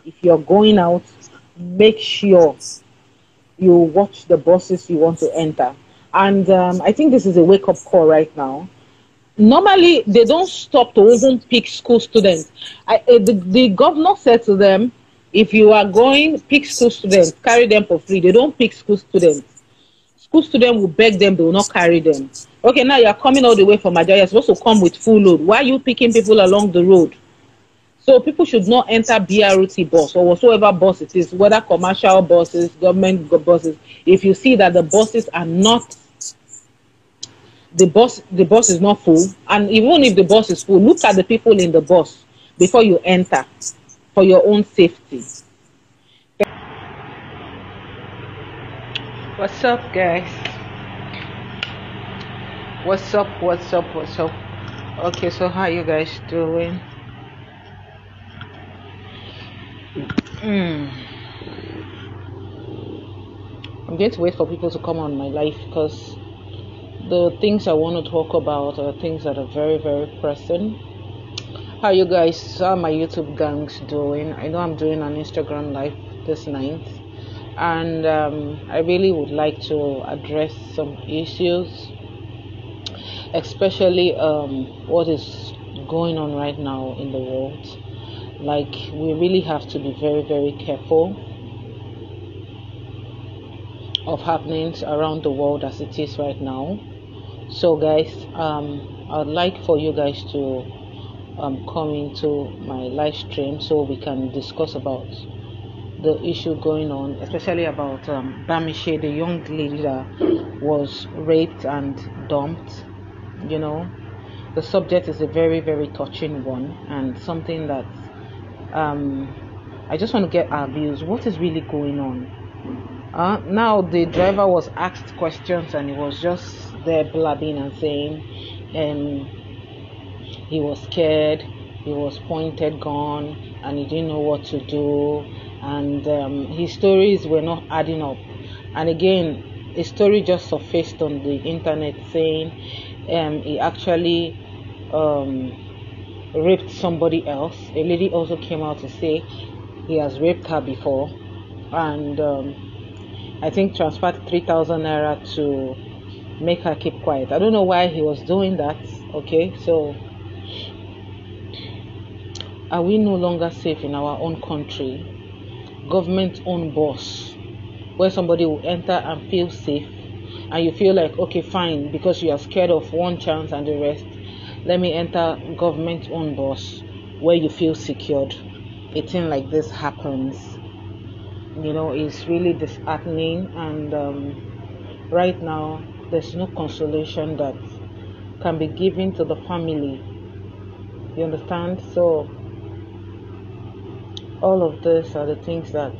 if you're going out, make sure you watch the buses you want to enter. And I think this is a wake up call right now. Normally, they don't stop to even pick school students. The governor said to them, if you are going, pick school students, carry them for free. They don't pick school students. School students will beg them, they will not carry them. Okay, now you're coming all the way from Nigeria, you're supposed to come with full load. Why are you picking people along the road? So people should not enter BRT bus or whatsoever bus it is, whether commercial buses, government buses. If you see that the buses are not, the bus is not full, and even if the bus is full, look at the people in the bus before you enter for your own safety. What's up, guys? What's up? Okay, so how you guys doing? I'm going to wait for people to come on my life because the things I want to talk about are things that are very, very pressing. How you guys, how my YouTube gangs doing? I know I'm doing an Instagram live this night, and I really would like to address some issues, especially what is going on right now in the world. Like, we really have to be very, very careful of happenings around the world as it is right now. So guys, I'd like for you guys to come into my live stream so we can discuss about the issue going on, especially about Bamishe, the young lady that was raped and dumped. You know, the subject is a very, very touching one, and something that I just want to get our views. What is really going on? Now the driver was asked questions and he was just there blabbing and saying he was scared, he was pointed gun, and he didn't know what to do, and his stories were not adding up. And again, a story just surfaced on the internet saying he actually raped somebody else. A lady also came out to say he has raped her before, and I think transferred 3,000 naira to make her keep quiet. I don't know why he was doing that. Okay, so are we no longer safe in our own country? Government owned bus where somebody will enter and feel safe, and you feel like, okay, fine, because you are scared of one chance and the rest, let me enter government owned bus where you feel secured. A thing like this happens, you know. It's really disheartening, and right now there's no consolation that can be given to the family, you understand? So all of this are the things that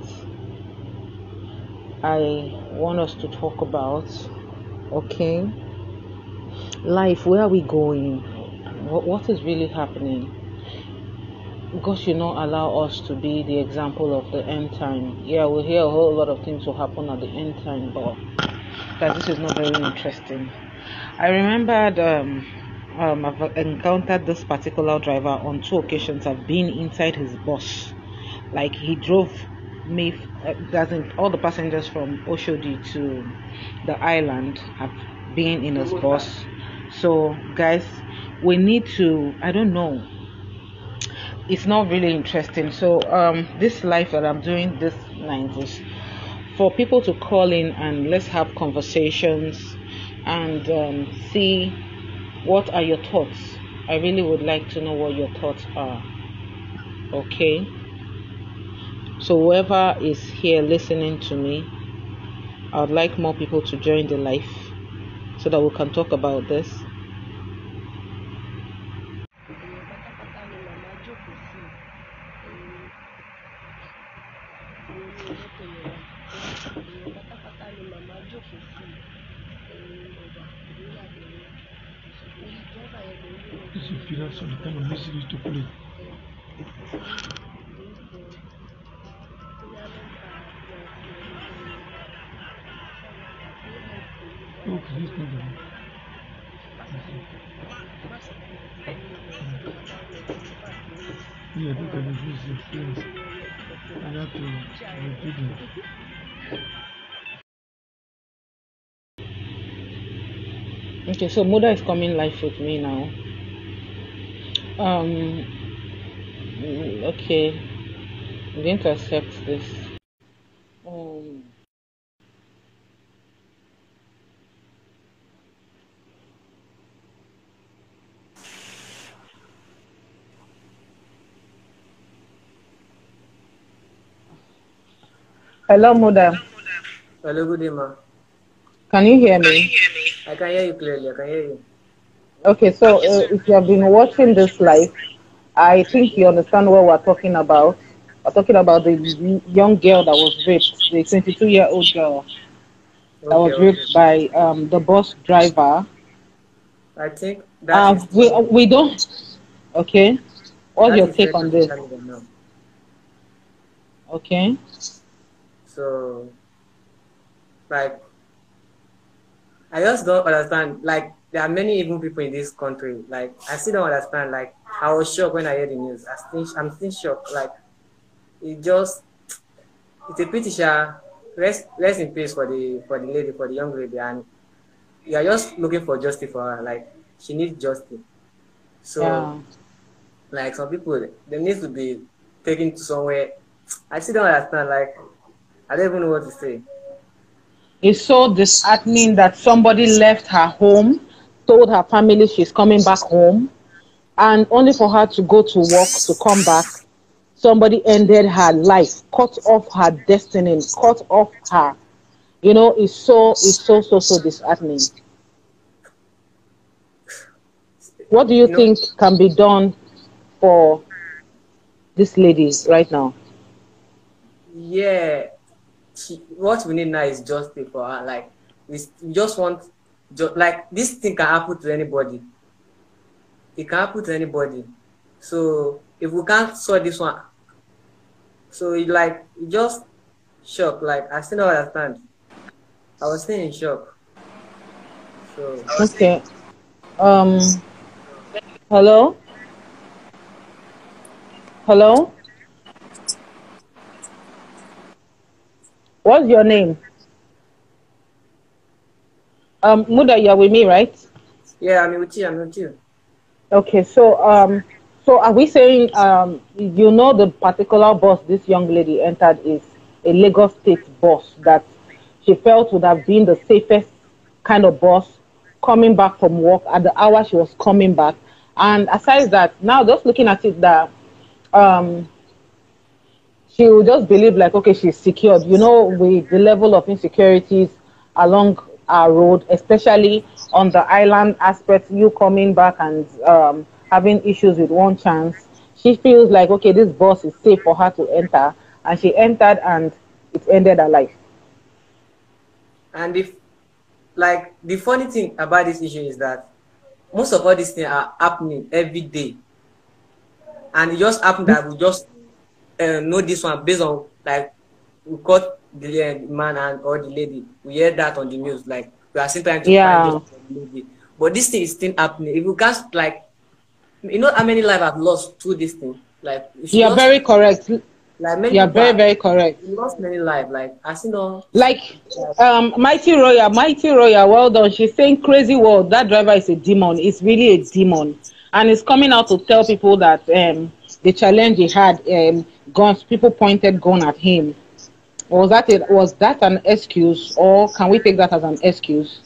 I want us to talk about. Okay, life, where are we going? What is really happening? God should not allow us to be the example of the end time. Yeah, we hear a whole lot of things will happen at the end time, but that this is not very interesting. I remembered I've encountered this particular driver on 2 occasions. I've been inside his bus. Like, he drove me, all the passengers from Oshodi to the island have been in his bus. So guys, we need to, I don't know, it's not really interesting. So this live that I'm doing this night is for people to call in and let's have conversations and see what are your thoughts. I really would like to know what your thoughts are. Okay, so whoever is here listening to me, I would like more people to join the live so that we can talk about this. So the kind of music used to play. Oh, please no go. Yeah, look at the music. I have to repeat it. Okay, so Muda is coming live with me now. Um, okay, I'm going to accept this. Um, Hello, Muda. Hello, good day, ma. Can you hear me? I can hear you clearly. I can hear you. Okay, so if you have been watching this live, I think you understand what we're talking about. We're talking about the young girl that was raped, the 22-year-old girl that Okay, was okay. raped by the bus driver. I think that is We don't. Okay, what's that your is take trending on on this? social media now. Okay. So, like, I just don't understand. Like, there are many evil people in this country. Like, I still don't understand. Like, I was shocked when I heard the news. I'm still shocked. Like, it just, it's a pity, sha. Rest in peace for the lady, for the young lady, and you are just looking for justice for her. Like, she needs justice. So, Yeah. like some people, they need to be taken to somewhere. I still don't understand. Like I don't even know what to say. It's so disheartening that somebody left her home, told her family she's coming back home, and only for her to go to work to come back, somebody ended her life, cut off her destiny, cut off her. It's so disheartening. What do you You know, think can be done for this lady right now? yeah. What we need now is justice for her. Like we just want, like this thing can happen to anybody. It can happen to anybody. So if we can't sort this one, so it just shock. Like I still don't understand. I was still in shock. So Okay. Um. Hello. Hello. What's your name? Muda, you're with me, right? yeah, I'm with you. I'm with you. Okay, so are we saying the particular bus this young lady entered is a Lagos State bus that she felt would have been the safest kind of bus coming back from work at the hour she was coming back. And aside that, now just looking at it that um she will just believe like, okay, she's secured, with the level of insecurities along our road, especially on the island aspect, you coming back and having issues with one chance. She feels like, okay, this bus is safe for her to enter, and she entered and it ended her life. And if like the funny thing about this issue is that most of all these things are happening every day, and it just happened that we just know this one based on like we caught the man and or the lady. We hear that on the news. Like we are still trying to find Yeah, justice for the lady, but this thing is still happening. If we can't like, you know how many lives I've lost through this thing. Like we should you're just very correct. like many You're people very, have very correct. lost many lives. Like I still know. Like Like, Mighty Royal, well done. She's saying crazy world. That driver is a demon. It's really a demon. And it's coming out to tell people that the challenge he had, guns, people pointed gun at him. Was that an excuse, or can we take that as an excuse?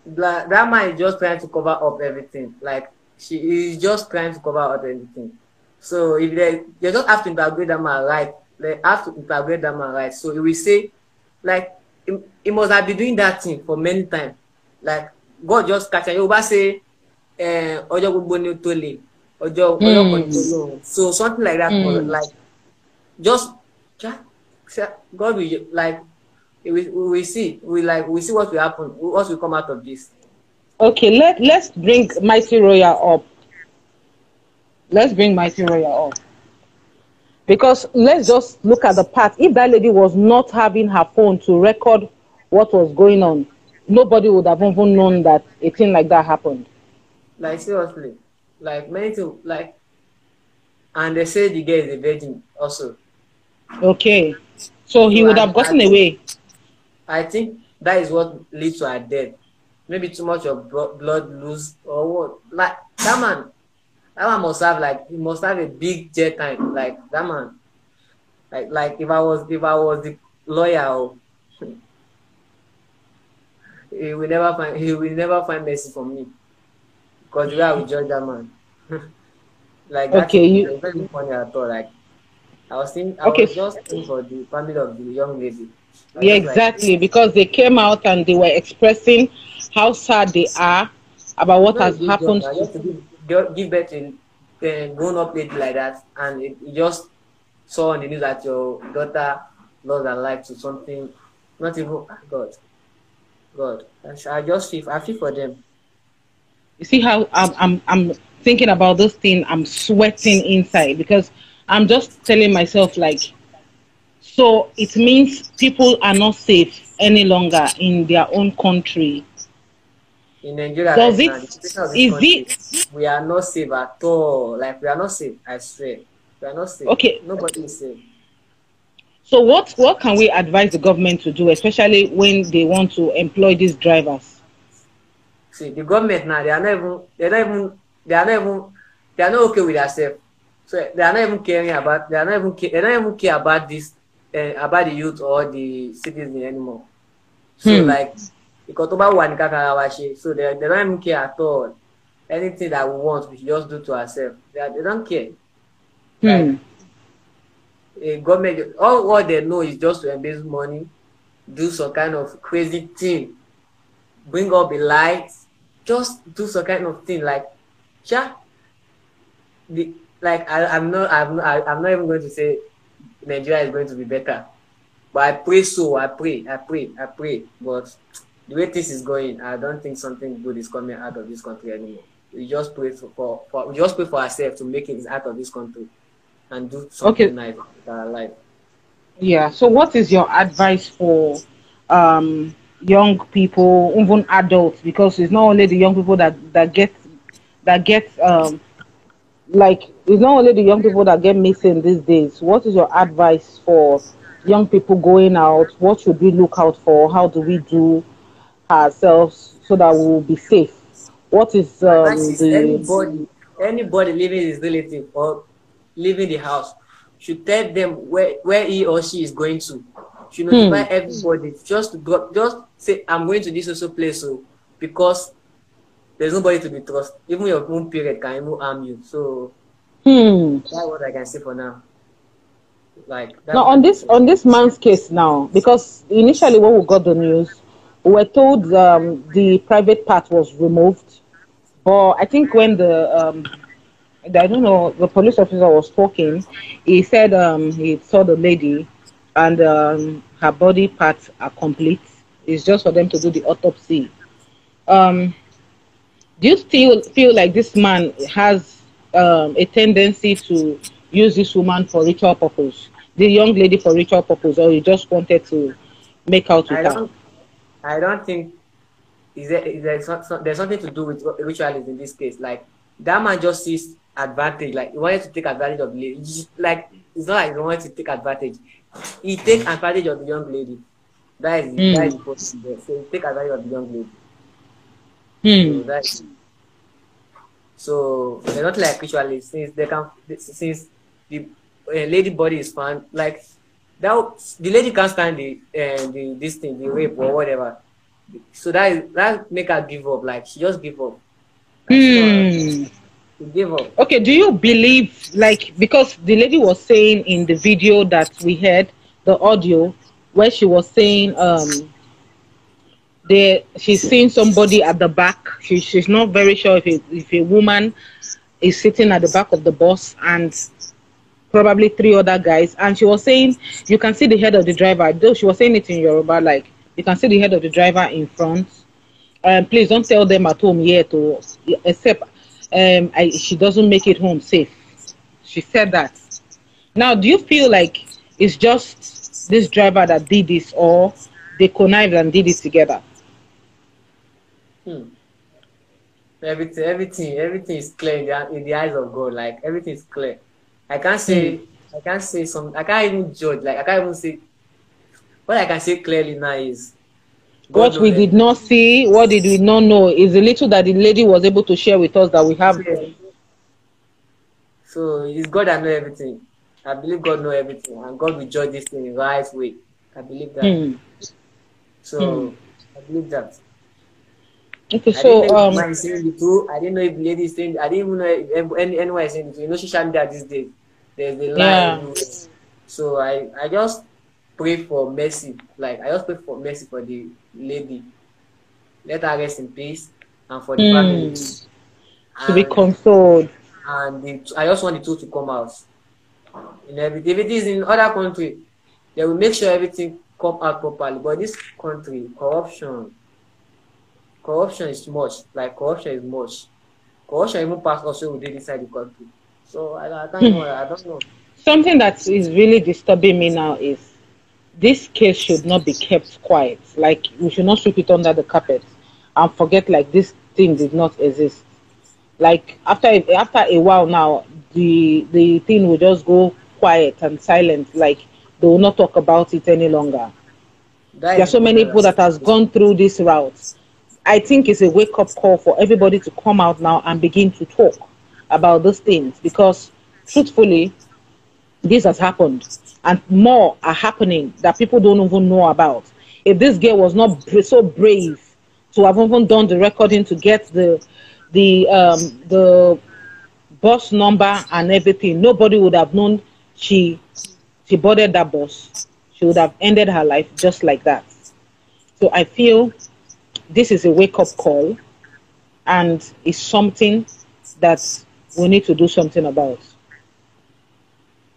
that man is just trying to cover up everything. Like she is just trying to cover up everything. So if they just have to interrogate that man right, they have to interrogate that man right. So he will say, like he must have been doing that thing for many times. Like God just catch him. You say, Ojo gbogbo ni o to le, Ojo kan ni Hmm. to lóhùn. So something like that, or Hmm. like just God will like we see we see what will happen, what will come out of this. Okay, let's bring Mighty Royal up. Let's bring Mighty Royal up. Because let's just look at the part. If that lady was not having her phone to record what was going on, nobody would have even known that a thing like that happened. Like seriously, like many things, like, and they say the girl is a virgin also. Okay. So he So would have gotten away. I think that is what leads to her death. Maybe too much of blood loose or what. Like that man must have like he must have a big jet tank. Like that man, like if I was the lawyer, oh, he will never find mercy from me because the way I will judge that man. Like that Okay, is you it's not even funny at all. Like I okay. was just thinking for the family of the young lady. I was Yeah, just like, exactly. Because they came out and they were expressing how sad they are about it's what not a has good job happened now. You to. have to give birth to a grown up lady like that, and it just saw on the news that your daughter lost her life to something. Not even God. I feel for them. You see how I'm thinking about this thing. I'm sweating inside because I'm just telling myself like, so it means people are not safe any longer in their own country. In Nigeria Does right it? now, the situation of this Is country, it we are not safe at all. Like we are not safe. I swear, we are not safe. okay? Nobody is safe. So what can we advise the government to do, especially when they want to employ these drivers? See, the government now, they are not okay with themselves. So they don't even care about this, about the youth or the citizen anymore. So Hmm. like, because tó bá wà ní kákàrà wa ṣe, so they don't even care at all. Anything that we want, we should just do to ourselves. They don't care. Hmm. Like a government, all what they know is just to embezzle money, do some kind of crazy thing, bring up the lights, just do some kind of thing like, sha, like I'm not even going to say Nigeria is going to be better, but I pray so. I pray. But the way this is going, I don't think something good is coming out of this country anymore. We just pray we just pray for ourselves to make it out of this country and do something Okay. nice with our life. Yeah. So what is your advice for young people, even adults? Because it's not only the young people that get like it's not only the young people that get missing these days. What is your advice for young people going out? What should we look out for? How do we do ourselves so that we will be safe? What is My advice is the anybody leaving his relative or leaving the house should tell them where he or she is going to. Should notify hmm everybody just to go, just say I'm going to this social place, so because there's nobody to be trust. Even your own parent can even harm you. So hmm that's what I can say for now. Like that's now what I can say. on this man's case now, because initially when we got the news, we were told the private part was removed. But I think when I don't know, the police officer was talking, he said he saw the lady and her body parts are complete. It's just for them to do the autopsy. Um, do you still feel like this man has a tendency to use this woman for ritual purpose, the young lady for ritual purpose, or he just wanted to make out with I her? don't I don't think there's something to do with ritualism in this case. Like that man just sees advantage. Like he wanted to take advantage of the lady. Like it's not like he wanted to take advantage. He take advantage of the young lady. That is Hmm. the point there. So he take advantage of the young lady. Hmm. So they're not like ritualists since the lady body is found. Like that the lady can't stand the this thing, the rape or whatever. So that make her give up. Like she just give up. Like Hmm. she gave up. Okay, do you believe, like, because the lady was saying in the video that we heard, the audio, where she was saying, she's seeing somebody at the back. She's not very sure if a woman is sitting at the back of the bus and probably three other guys. And she was saying, you can see the head of the driver, though she was saying it in Yoruba, like, you can see the head of the driver in front. Please don't tell them at home yet, or except she doesn't make it home safe. She said that. Now, do you feel like it's just this driver that did this, or they connived and did it together? Hmm. Everything is clear in the eyes of God. Like everything is clear. I can't Hmm. say I can't say some. I can't even judge. Like I can't even say. What I can say clearly now is God What knows we did everything. not see, what did we not know, is the little that the lady was able to share with us that we have. Yeah. So it's God that knows everything. I believe God knows everything, and God will judge this thing in the right way. I believe that. Hmm. Hmm. So I believe that. Okay, I didn't know so if the man is saying the truth. I didn't know if the lady is saying. I didn't even know if anyone is saying the truth. You know, social media these days, there's a lie yeah. everywhere. So I just pray for mercy. Like I just pray for mercy for the lady. Let her rest in peace, and for the family Hmm. too. To be And consoled. I just want the truth to come out. In every if it is in other country, they will make sure everything come out properly. But this country, corruption is much. Like corruption is much. Corruption even pass also within inside the country. So I can't even. I don't know. Something that is really disturbing me now is this case should not be kept quiet. Like we should not sweep it under the carpet and forget like this thing did not exist. Like after a while now, the thing will just go quiet and silent. Like they will not talk about it any longer. That There are is the so many problem. people that has gone through this route. I think it's a wake up call for everybody to come out now and begin to talk about those things because truthfully this has happened and more are happening that people don't even know about. If this girl was not so brave to have even done the recording to get the bus number and everything, nobody would have known she boarded that bus. She would have ended her life just like that. So I feel this is a wake up call and it's something that we need to do something about.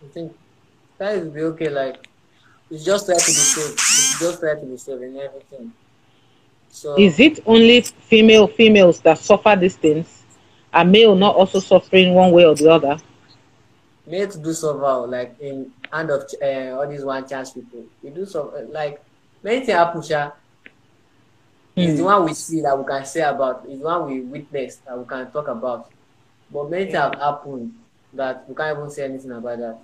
I think that will be okay. Like it's just try to be safe. It's just try to be safe in everything. Is So it only females that suffer these things? Are male not also suffering one way or the other? made to do somehow like in hand of all these one chance people. We do some like many things happen. Sha. Is the Hmm. one we see that we can say about. Is the one we witness that we can talk about. But many things Yeah. have happened that we can't even say anything about that.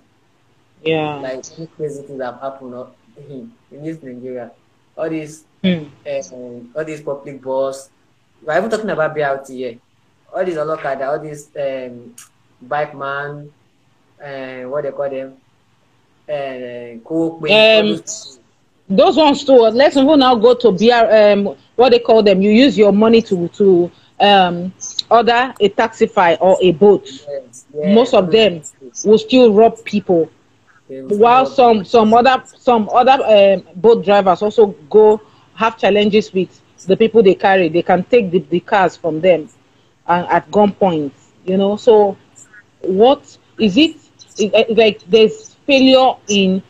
Yeah. Like any crazy things have happened in this Nigeria. All these Hmm. all these public bus. We're even talking about BRT here. All these Olokada, all these bike man, what they call them, co all Um, those. those ones too. Let's even now go to BR. What they call them? You use your money to order a taxify or a boat. Yes, Most yes, all of those them people. will still rob people, They will still while rob people. some other boat drivers also go have challenges with the people they carry. They can take the cars from them and at gunpoint. So what is it? Like there's failure in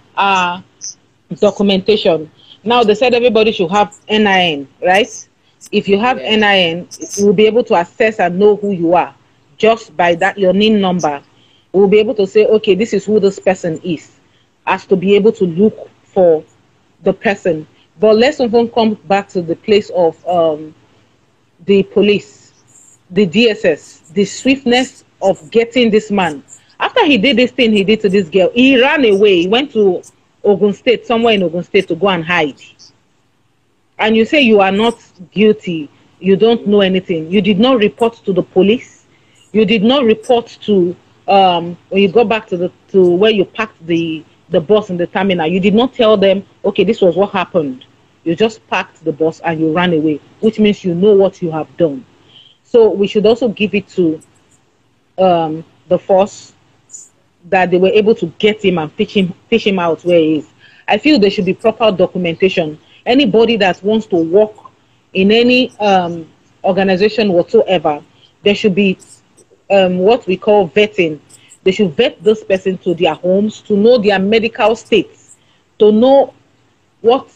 documentation. Now they said everybody should have NIN, right? If you have Yeah, NIN, we'll be able to assess and know who you are just by that your NIN number. We'll be able to say, okay, this is who this person is, as to be able to look for the person. But let's even come back to the place of the police, the DSS, the swiftness of getting this man. After he did this thing he did to this girl, he ran away. He went to Ogun State, somewhere in Ogun State, to go and hide. And you say you are not guilty, you don't know anything. You did not report to the police. You did not report to when you go back to where you parked the bus in the terminal. You did not tell them, okay, this was what happened. You just parked the bus and you ran away, which means you know what you have done. So we should also give it to the force that they were able to get him and fish him out where he is. I feel there should be proper documentation. Anybody that wants to work in any organization whatsoever, there should be what we call vetting. They should vet this person to their homes to know their medical states, to know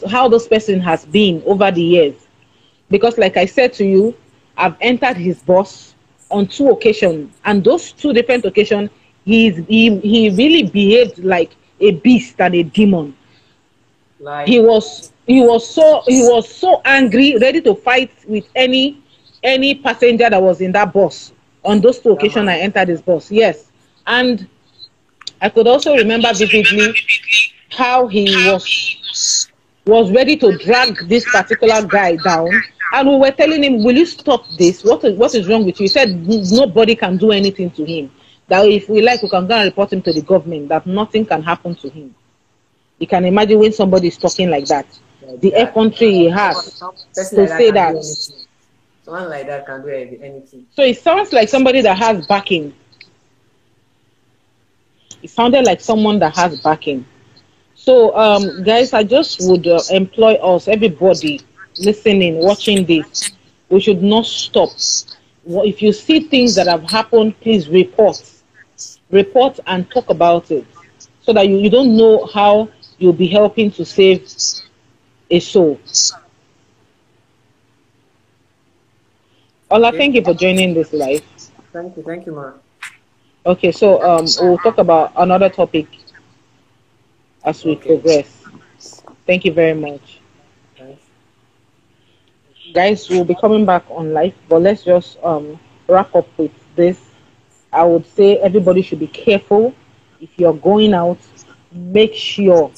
how this person has been over the years. Because like I said to you, I've entered his bus on 2 occasions, and those 2 different occasions he really behaved like a beast and a demon. he like was he was so he was so angry, ready to fight with any passenger that was in that bus. On those two that occasions I man. entered his bus, yes. And I could also remember vividly how he was ready to drag this particular guy down, and we were telling him, will you stop this? What is wrong with you? He said nobody can do anything to him, that if we like we can go and report him to the government, that nothing can happen to him. You can imagine when somebody is talking like that, the effrontery he has Person to like that say can do that. anything. Someone like that can do anything. So it sounds like somebody that has backing. It sounded like someone that has backing. So, guys, I just would employ us, everybody listening, watching this. We should not stop. If you see things that have happened, please report and talk about it, so that you don't know how you'll be helping to save a soul. Ola, Okay. thank you for joining this live. Thank you, ma. Okay, so we'll talk about another topic as we Okay. progress. Thank you very much. Thanks. Guys, we'll be coming back on live, but let's just wrap up with this. I would say everybody should be careful. If you're going out, make sure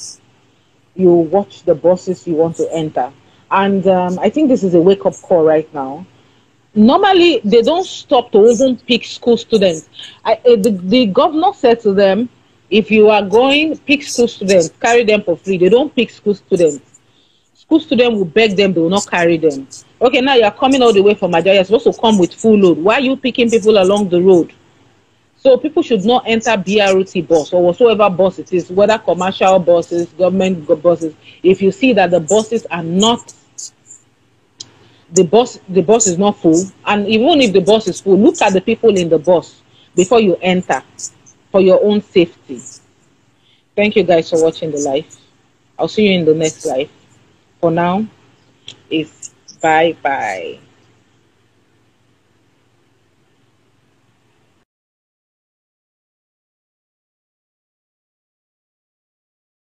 you watch the buses you want to enter. And I think this is a wake-up call right now. Normally, they don't stop to even pick school students. The governor said to them, if you are going, pick school students, carry them for free. They don't pick school students. School students will beg them, they will not carry them. Okay, now you're coming all the way from Nigeria, you're supposed to come with full load. Why are you picking people along the road? So people should not enter BRT bus or whatsoever bus it is, whether commercial buses, government buses. If you see that the buses are not, the bus is not full, and even if the bus is full, look at the people in the bus before you enter, for your own safety. Thank you guys for watching the live. I'll see you in the next live. For now, it's bye bye.